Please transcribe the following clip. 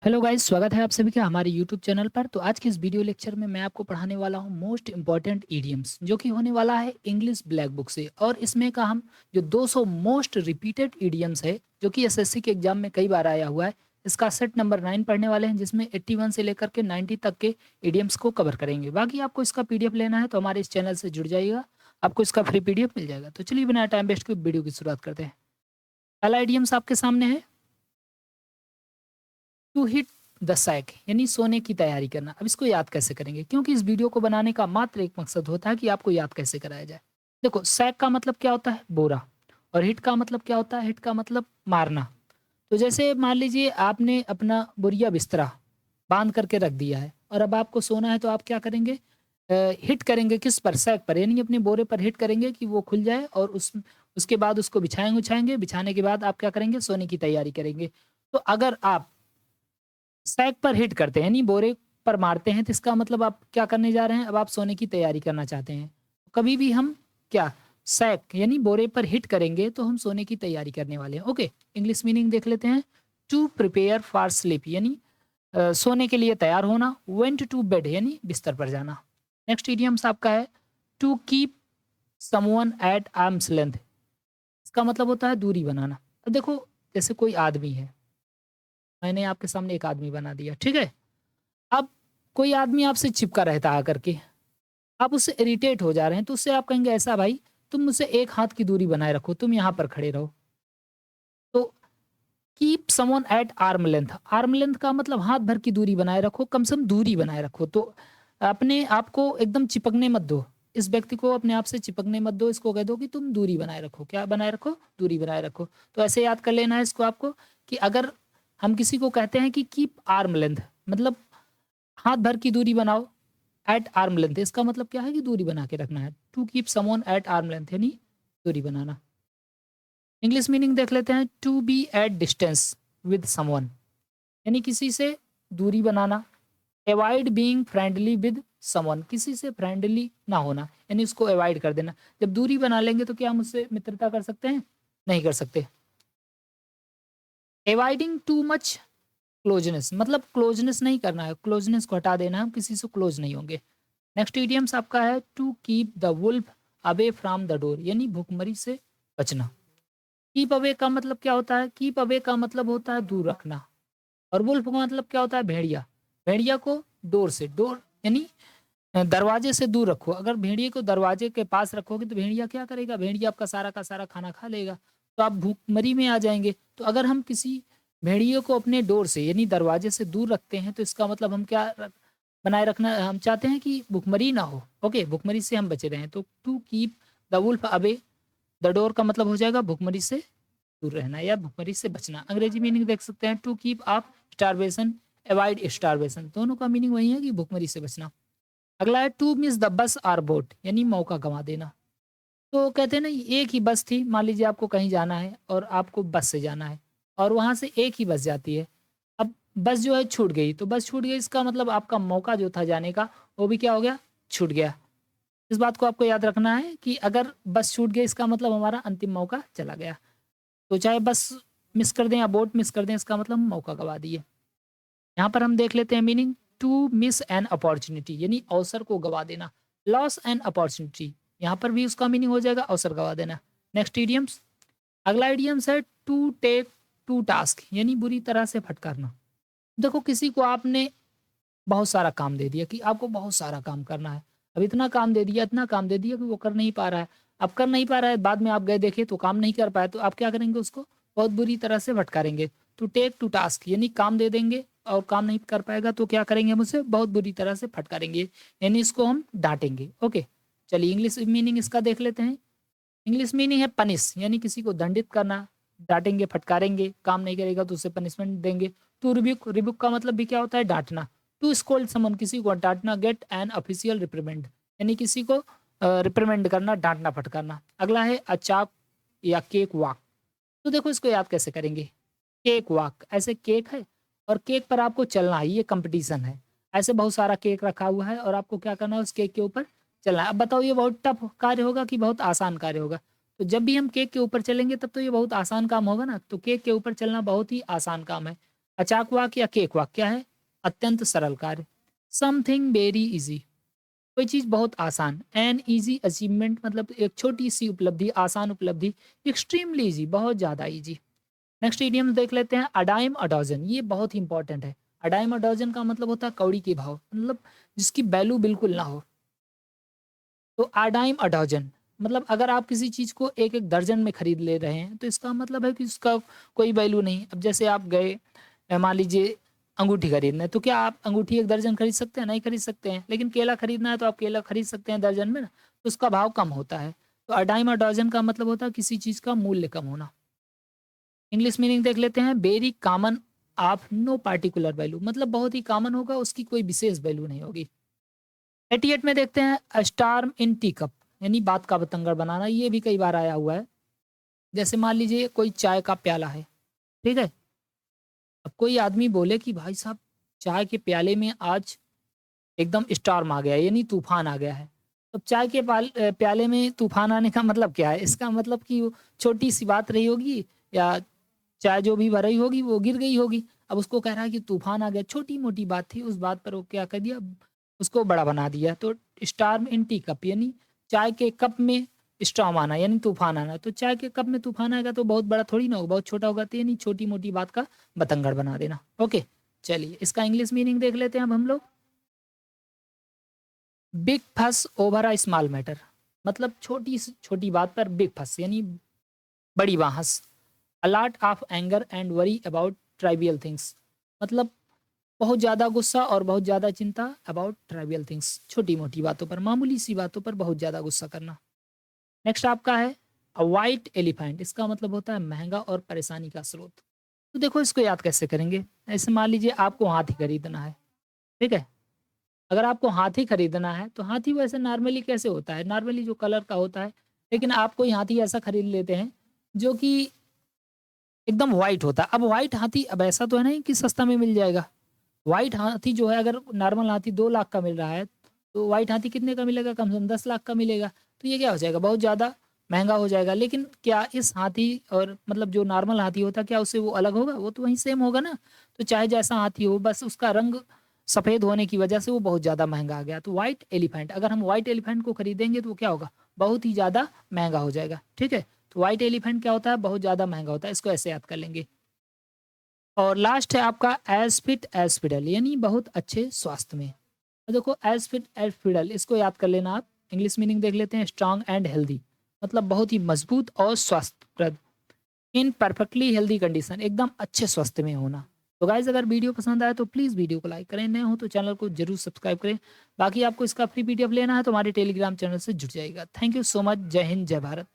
Hello guys, स्वागत है आप सभी का हमारे यूट्यूब चैनल पर। तो आज के इस वीडियो लेक्चर में मैं आपको पढ़ाने वाला हूँ मोस्ट इम्पॉर्टेंट इडियम्स, जो कि होने वाला है इंग्लिश ब्लैक बुक से। और इसमें का हम जो 200 मोस्ट रिपीटेड इडियम्स है, जो कि एसएससी के एग्जाम में कई बार आया हुआ है, इसका सेट नंबर 9 पढ़ने वाले हैं, जिसमें 81 से लेकर के 90 तक के इडियम्स को कवर करेंगे। बाकी आपको इसका पीडीएफ लेना है तो हमारे इस चैनल से जुड़ जाइएगा, आपको इसका फ्री पीडीएफ मिल जाएगा। तो चलिए बिना टाइम वेस्ट के वीडियो की शुरुआत करते हैं। पहला इडियम्स आपके सामने है, टू हिट द सैक, यानी सोने की तैयारी करना। अब इसको याद कैसे करेंगे, क्योंकि इस वीडियो को बनाने का मात्र एक मकसद होता है कि आपको याद कैसे कराया जाए। देखो, सैक का मतलब क्या होता है? बोरा। और हिट का मतलब क्या होता है? हिट का मतलब मारना। तो जैसे मान लीजिए आपने अपना बोरिया बिस्तरा बांध करके रख दिया है और अब आपको सोना है, तो आप क्या करेंगे? हिट करेंगे किस पर? सैक पर, यानी अपने बोरे पर हिट करेंगे कि वो खुल जाए, और उसके बाद उसको बिछाएंगे उछाएंगे। बिछाने के बाद आप क्या करेंगे? सोने की तैयारी करेंगे। तो अगर आप सैक पर हिट करते हैं, यानी बोरे पर मारते हैं, तो इसका मतलब आप क्या करने जा रहे हैं? अब आप सोने की तैयारी करना चाहते हैं। कभी भी हम क्या सैक यानी बोरे पर हिट करेंगे तो हम सोने की तैयारी करने वाले हैं। ओके, इंग्लिश मीनिंग देख लेते हैं। टू प्रिपेयर फॉर स्लीप, यानी सोने के लिए तैयार होना। वेंट टू बेड, यानी बिस्तर पर जाना। नेक्स्ट इडियम्स आपका है, to keep someone at arm's length. इसका मतलब होता है दूरी बनाना। अब देखो, जैसे कोई आदमी है, मैंने आपके सामने एक आदमी बना दिया, ठीक है। अब कोई आदमी आपसे चिपका रहता है आकर के, आप उससे इरिटेट हो जा रहे हैं, तो उससे आप कहेंगे ऐसा, भाई तुम मुझसे एक हाथ की दूरी बनाए रखो, तुम यहाँ पर खड़े रहो। तो keep someone at arm length, arm length का मतलब हाथ भर की दूरी बनाए रखो, कम से कम दूरी बनाए रखो। तो अपने आप को एकदम चिपकने मत दो, इस व्यक्ति को अपने आप से चिपकने मत दो, इसको कह दो कि तुम दूरी बनाए रखो। क्या बनाए रखो? दूरी बनाए रखो। तो ऐसे याद कर लेना है इसको आपको, कि अगर हम किसी को कहते हैं कि कीप आर्म लेंथ, मतलब हाथ भर की दूरी बनाओ, एट आर्म लेंथ, इसका मतलब क्या है? कि दूरी बना के रखना है। To keep someone at arm length यानी दूरी बनाना। इंग्लिश मीनिंग देख लेते हैं, to be at distance with someone, यानी किसी से दूरी बनाना। Avoid being friendly with someone, किसी से फ्रेंडली ना होना, यानी उसको अवॉइड कर देना। जब दूरी बना लेंगे तो क्या हम उससे मित्रता कर सकते हैं? नहीं कर सकते। अवॉइडिंग टू मच क्लोजनेस, मतलब क्लोजनेस नहीं करना है, क्लोजनेस को हटा देना है, हम किसी से क्लोज नहीं होंगे। नेक्स्ट इडियम्स आपका है, to keep the wolf away from the door, यानी भूखमरी से बचना। कीप अवे का मतलब क्या होता है? कीप अवे का मतलब होता है दूर रखना। और वुल्फ का मतलब क्या होता है? भेड़िया। भेड़िया को डोर से, डोर यानी दरवाजे से दूर रखो। अगर भेड़िए को दरवाजे के पास रखोगे तो भेड़िया क्या करेगा? भेड़िया आपका सारा का सारा खाना खा लेगा, तो आप भूखमरी में आ जाएंगे। तो अगर हम किसी भेड़िए को अपने डोर से यानी दरवाजे से दूर रखते हैं, तो इसका मतलब हम क्या बनाए रखना हम चाहते हैं? कि भुखमरी ना हो। ओके, भुखमरी से हम बचे रहें। तो to keep the wolf away the door का मतलब हो जाएगा भुखमरी से दूर रहना या भुखमरी से बचना। अंग्रेजी मीनिंग देख सकते हैं, to keep up starvation, avoid starvation, दोनों का मीनिंग वही है कि भुखमरी से बचना। अगला है, to miss the bus or boat, यानी मौका गंवा देना। तो कहते हैं ना, एक ही बस थी, मान लीजिए आपको कहीं जाना है और आपको बस से जाना है, और वहां से एक ही बस जाती है। अब बस जो है छूट गई, तो बस छूट गई, इसका मतलब आपका मौका जो था जाने का, वो भी क्या हो गया? छूट गया। इस बात को आपको याद रखना है कि अगर बस छूट गई, इसका मतलब हमारा अंतिम मौका चला गया। तो चाहे बस मिस कर दें या बोट मिस कर दें, इसका मतलब हम मौका गवा दिए। यहाँ पर हम देख लेते हैं meaning, to miss an opportunity, यानी अवसर को गवा देना। लॉस एन अपॉर्चुनिटी, यहाँ पर भी उसका मीनिंग हो जाएगा अवसर गवा देना। नेक्स्ट इडियम्स, अगला इडियम्स है, टू टेक टू टास्क, यानी बुरी तरह से फटकारना। देखो, किसी को आपने बहुत सारा काम दे दिया कि आपको बहुत सारा काम करना है। अब इतना काम दे दिया, इतना काम दे दिया कि वो कर नहीं पा रहा है। अब कर नहीं पा रहा है, बाद में आप गए देखे तो काम नहीं कर पाए, तो आप क्या करेंगे? उसको बहुत बुरी तरह से फटकारेंगे। टू टेक टू टास्क, यानी काम दे देंगे और काम नहीं कर पाएगा तो क्या करेंगे? हम उसे बहुत बुरी तरह से फटकारेंगे, यानी इसको हम डांटेंगे। ओके, चलिए इंग्लिश मीनिंग इसका देख लेते हैं। इंग्लिश मीनिंग है पनिश, यानी किसी को दंडित करना। डांटेंगे, फटकारेंगे, काम नहीं करेगा तो उसे पनिशमेंट देंगे। टू रिब्यूक, रिब्यूक का मतलब भी क्या होता है? डांटना। टू स्कोल्ड समन, किसी को डांटना। गेट एन ऑफिशियल रिप्रीमेंड, यानी किसी को रिप्रीमेंड करना, डांटना, फटकारना। अगला है अचाक या केक वॉक। तो देखो, इसको याद कैसे करेंगे? केक वॉक, ऐसे केक है और केक पर आपको चलना है, ये कंपटीशन है। ऐसे बहुत सारा केक रखा हुआ है और आपको क्या करना है? उस केक के ऊपर चलना है। अब बताओ, ये बहुत टफ कार्य होगा कि बहुत आसान कार्य होगा? तो जब भी हम केक के ऊपर चलेंगे तब तो ये बहुत आसान काम होगा ना। तो केक के ऊपर चलना बहुत ही आसान काम है। अचाक वाक्य या केक वाक्य क्या है? अत्यंत सरल कार्य। समथिंग वेरी इजी, कोई चीज़ बहुत आसान। एन ईजी अचीवमेंट मतलब एक छोटी सी उपलब्धि, आसान उपलब्धि। एक्सट्रीमली ईजी, बहुत ज़्यादा ईजी। नेक्स्ट इडियम देख लेते हैं, अडाइम अ डजन, ये बहुत इंपॉर्टेंट है। अडाइम अ डजन का मतलब होता है कौड़ी के भाव, मतलब जिसकी वैल्यू बिल्कुल ना हो। तो अडाइम अ डजन मतलब अगर आप किसी चीज़ को एक एक दर्जन में खरीद ले रहे हैं तो इसका मतलब है कि उसका कोई वैल्यू नहीं। अब जैसे आप गए मान लीजिए अंगूठी खरीदना है, तो क्या आप अंगूठी एक दर्जन खरीद सकते हैं? नहीं खरीद सकते हैं। लेकिन केला खरीदना है तो आप केला खरीद सकते हैं दर्जन में ना, तो उसका भाव कम होता है। तो अडाइम अ डजन का मतलब होता है किसी चीज़ का मूल्य कम होना। इंग्लिश मीनिंग देख लेते हैं, very common of no particular value, मतलब बहुत ही कॉमन होगा, उसकी कोई विशेष वैल्यू नहीं होगी। 88 में देखते हैं, अ स्टार्म इन टी कप, यानी बात का बतंगड़ बनाना। ये भी कई बार आया हुआ है। जैसे मान लीजिए कोई चाय का प्याला है, ठीक है? अब कोई आदमी बोले कि भाई साहब चाय के प्याले में आज एकदम स्टॉर्म आ गया है, यानी तूफान आ गया है। तो चाय के प्याले में तूफान आने का मतलब क्या है? इसका मतलब कि वो छोटी सी बात रही होगी, या चाय जो भी भरी होगी वो गिर गई होगी। अब उसको कह रहा है कि तूफान आ गया, छोटी-मोटी बात थी, उस बात पर वो क्या कर दिया, उसको बड़ा बना दिया। तो स्टॉर्म इन टी कप यानी चाय के कप में स्टॉर्म आना, यानी तूफान आना। तो चाय के कप में तूफान आएगा तो बहुत बड़ा थोड़ी ना होगा, बहुत छोटा होगा, तो यानी छोटी-मोटी बात का बतंगड़ बना देना। ओके, चलिए इसका इंग्लिश मीनिंग देख लेते हैं अब हम लोग। बिग फस ओवर अ स्मॉल मैटर, मतलब छोटी बात पर बिग फस यानी बड़ी बहस। A lot of anger and worry about trivial things, मतलब बहुत ज़्यादा गुस्सा और बहुत ज़्यादा चिंता अबाउट ट्राइवियल थिंग्स, छोटी-मोटी बातों पर, मामूली सी बातों पर बहुत ज़्यादा गुस्सा करना। नेक्स्ट आपका है अ व्हाइट एलिफेंट, इसका मतलब होता है महँगा और परेशानी का स्रोत। तो देखो इसको याद कैसे करेंगे? ऐसे मान लीजिए आपको हाथी खरीदना है, ठीक है? अगर आपको हाथी खरीदना है, तो हाथी वैसे नॉर्मली कैसे होता है? नॉर्मली जो कलर का होता है, लेकिन आप कोई हाथी ऐसा खरीद लेते हैं, जो कि एकदम व्हाइट होता है। अब व्हाइट हाथी अब ऐसा तो है नहीं कि सस्ता में मिल जाएगा। व्हाइट हाथी जो है, अगर नॉर्मल हाथी 2 लाख का मिल रहा है, तो व्हाइट हाथी कितने का मिलेगा? कम से कम 10 लाख का मिलेगा। तो ये क्या हो जाएगा? बहुत ज़्यादा महँगा हो जाएगा। लेकिन क्या इस हाथी और मतलब जो नॉर्मल हाथी होता है, क्या उससे वो अलग होगा? वो तो वही सेम होगा ना। तो चाहे जैसा हाथी हो, बस उसका रंग सफ़ेद होने की वजह से वो बहुत ज़्यादा महँगा आ गया। तो व्हाइट एलिफेंट, अगर हम व्हाइट एलिफेंट को खरीदेंगे तो वो क्या होगा? बहुत ही ज़्यादा महँगा हो जाएगा। ठीक है? तो व्हाइट एलिफेंट क्या होता है? बहुत ज़्यादा महँगा होता है। इसको ऐसे याद कर लेंगे। और लास्ट है आपका एज़ फिट एज़ फिडल, यानी बहुत अच्छे स्वास्थ्य में। तो देखो एज़ फिट एज़ फिडल, इसको याद कर लेना आप। इंग्लिश मीनिंग देख लेते हैं, स्ट्रॉन्ग एंड हेल्दी, मतलब बहुत ही मजबूत और स्वास्थ्यप्रद। इन परफेक्टली हेल्दी कंडीशन, एकदम अच्छे स्वास्थ्य में होना। तो गाइज़ अगर वीडियो पसंद आए तो प्लीज़ वीडियो को लाइक करें, नए हो तो चैनल को ज़रूर सब्सक्राइब करें। बाकी आपको इसका फ्री पीडीएफ लेना है तो हमारे टेलीग्राम चैनल से जुड़ जाइएगा। Thank you so much. जय हिंद, जय भारत।